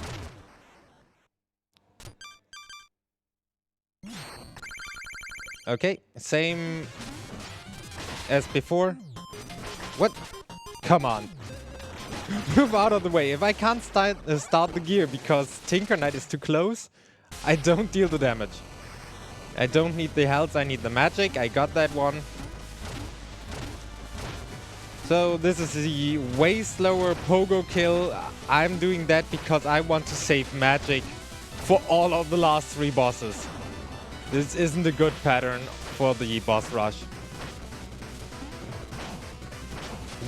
Okay, same as before. What? Come on. Move out of the way. If I can't start the gear because Tinker Knight is too close, I don't deal the damage. I don't need the health, I need the magic. I got that one. So this is the way slower pogo kill. I'm doing that because I want to save magic for all of the last 3 bosses. This isn't a good pattern for the boss rush.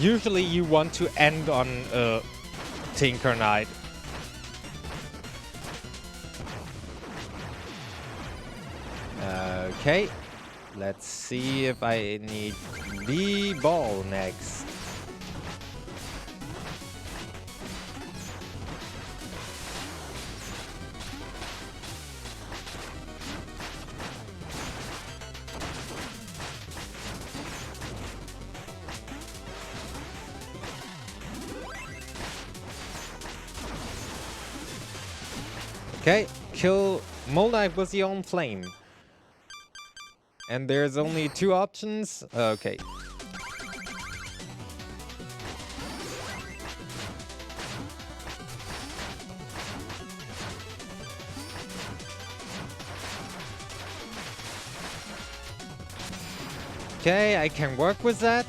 Usually you want to end on Tinker Knight. Okay, let's see if I need the ball next. Okay, kill Mole Knight with your own flame. And there's only 2 options. Okay. Okay, I can work with that.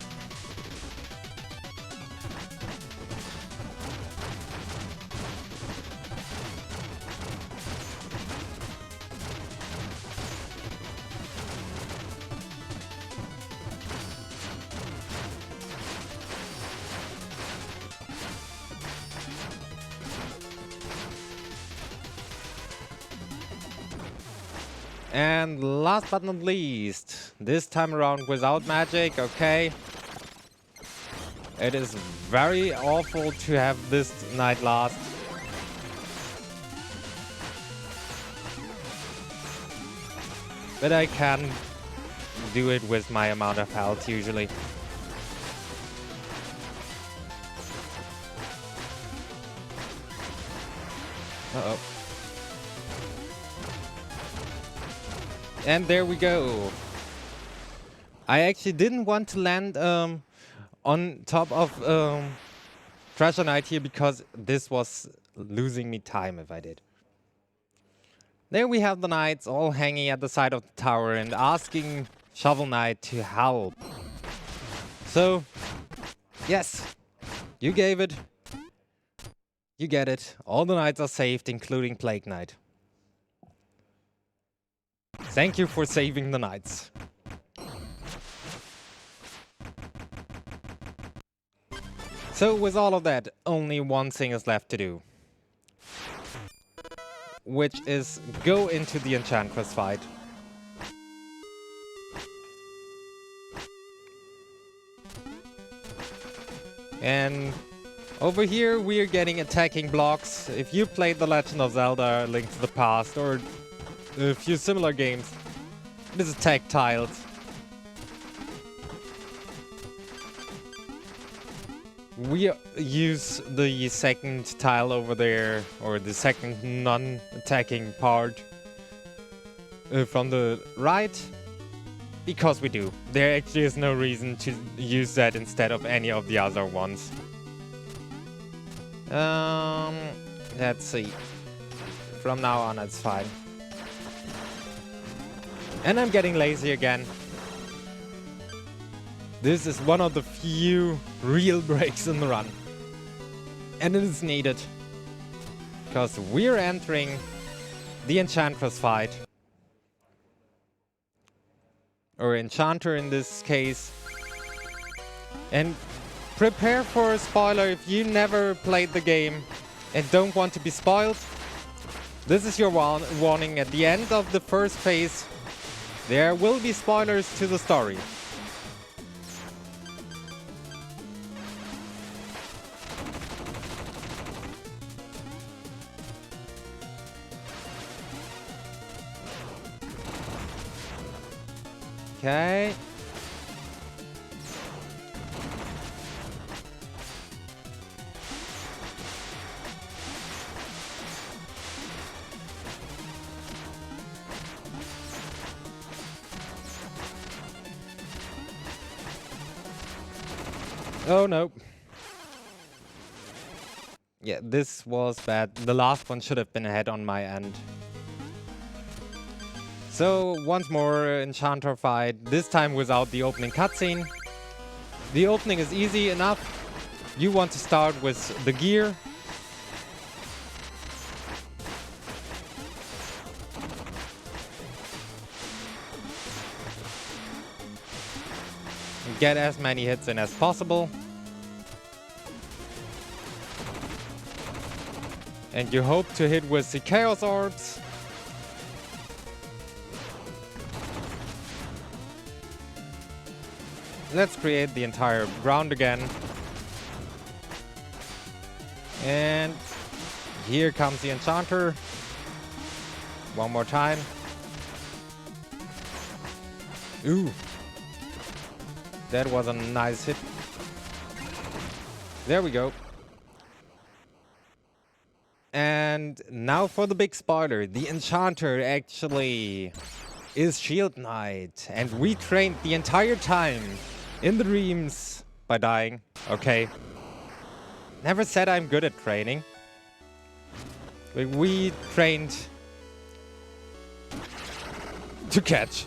And last but not least, this time around without magic, okay. It is very awful to have this night last. But I can do it with my amount of health usually. Uh-oh. And there we go. I actually didn't want to land on top of Treasure Knight here because this was losing me time if I did. There we have the knights all hanging at the side of the tower and asking Shovel Knight to help. So, yes, you gave it. You get it. All the knights are saved, including Plague Knight. Thank you for saving the knights. So with all of that, only one thing is left to do. Which is go into the Enchantress fight. And over here we are getting attacking blocks. If you played The Legend of Zelda: Link to the Past or a few similar games, this is attack tiles. We use the second tile over there, or the second non-attacking part from the right, because we do. There actually is no reason to use that instead of any of the other ones. Let's see. From now on, it's fine. And I'm getting lazy again. This is one of the few real breaks in the run. And it is needed. Because we're entering the Enchantress fight. Or Enchanter in this case. And prepare for a spoiler if you never played the game and don't want to be spoiled. This is your warning. At the end of the first phase, there will be spoilers to the story. Okay. Oh no. Yeah, this was bad. The last one should have been ahead on my end. So, once more Enchanter fight, this time without the opening cutscene. The opening is easy enough. You want to start with the gear. Get as many hits in as possible. And you hope to hit with the Chaos Orbs. Let's create the entire ground again. And here comes the Enchanter. One more time. Ooh. That was a nice hit. There we go. And now for the big spoiler. The Enchanter actually is Shield Knight. And we trained the entire time in the dreams by dying. Okay. Never said I'm good at training. We trained to catch.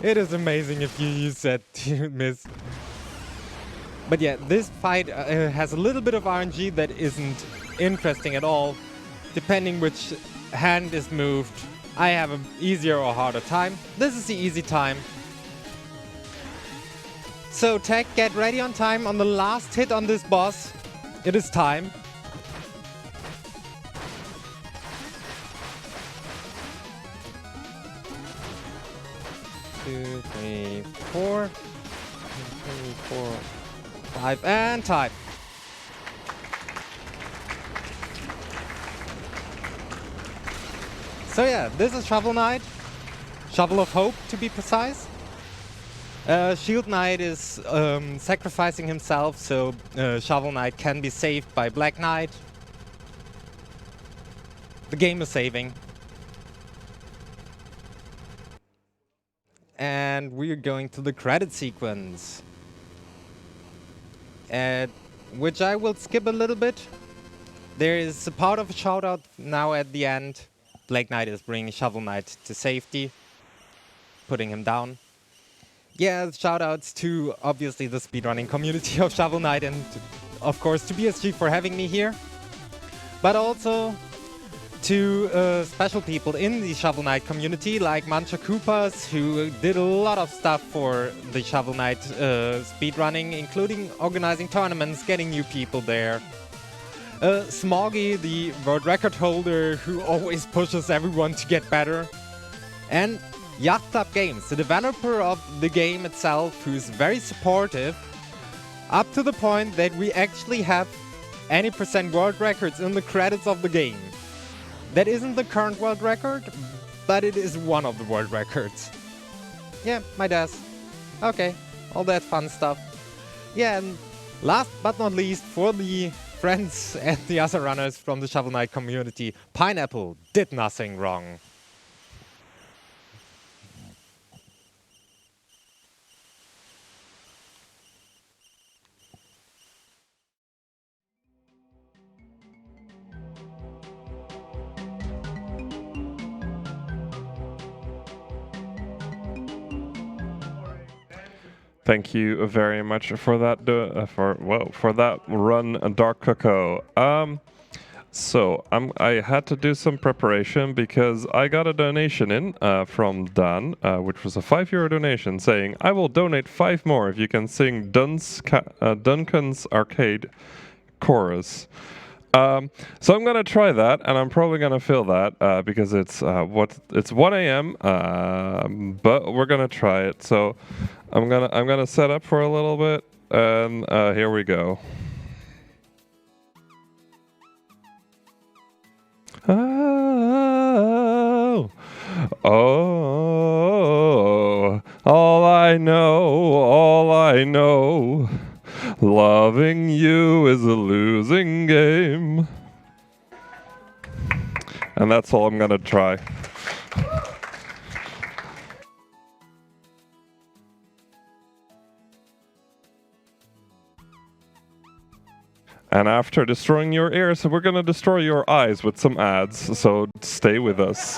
It is amazing if you use that to miss. But yeah, this fight has a little bit of RNG that isn't interesting at all. Depending which hand is moved, I have an easier or harder time. This is the easy time. So Tech, get ready on time on the last hit on this boss. It is time. Two, three, four. 3, 4, 5, and time. So yeah, this is Shovel Knight. Shovel of Hope, to be precise. Shield Knight is sacrificing himself, so Shovel Knight can be saved by Black Knight. The game is saving. And we're going to the credit sequence. Which I will skip a little bit. There is a part of a shoutout now at the end. Black Knight is bringing Shovel Knight to safety, putting him down. Yeah, shoutouts to obviously the speedrunning community of Shovel Knight and of course to BSG for having me here. But also to special people in the Shovel Knight community like Mancha Koopas, who did a lot of stuff for the Shovel Knight speedrunning, including organizing tournaments, getting new people there. Smoggy, the world record holder, who always pushes everyone to get better. And Yacht Club Games, the developer of the game itself, who's very supportive, up to the point that we actually have any % world records in the credits of the game. That isn't the current world record, but it is one of the world records. Yeah, my desk. Okay, all that fun stuff. Yeah, and last but not least, for the friends and the other runners from the Shovel Knight community, Pineapple did nothing wrong. Thank you very much for that for that run, Dark Cocoa. So I had to do some preparation because I got a donation in from Dan, which was a €5 donation, saying I will donate 5 more if you can sing Duncan's Arcade chorus. So I'm gonna try that, and I'm probably gonna fill that because it's 1 a.m. But we're gonna try it. So I'm gonna set up for a little bit, and here we go. Oh, oh, all I know. Loving you is a losing game. And that's all I'm gonna try. And after destroying your ears, we're gonna destroy your eyes with some ads, so stay with us.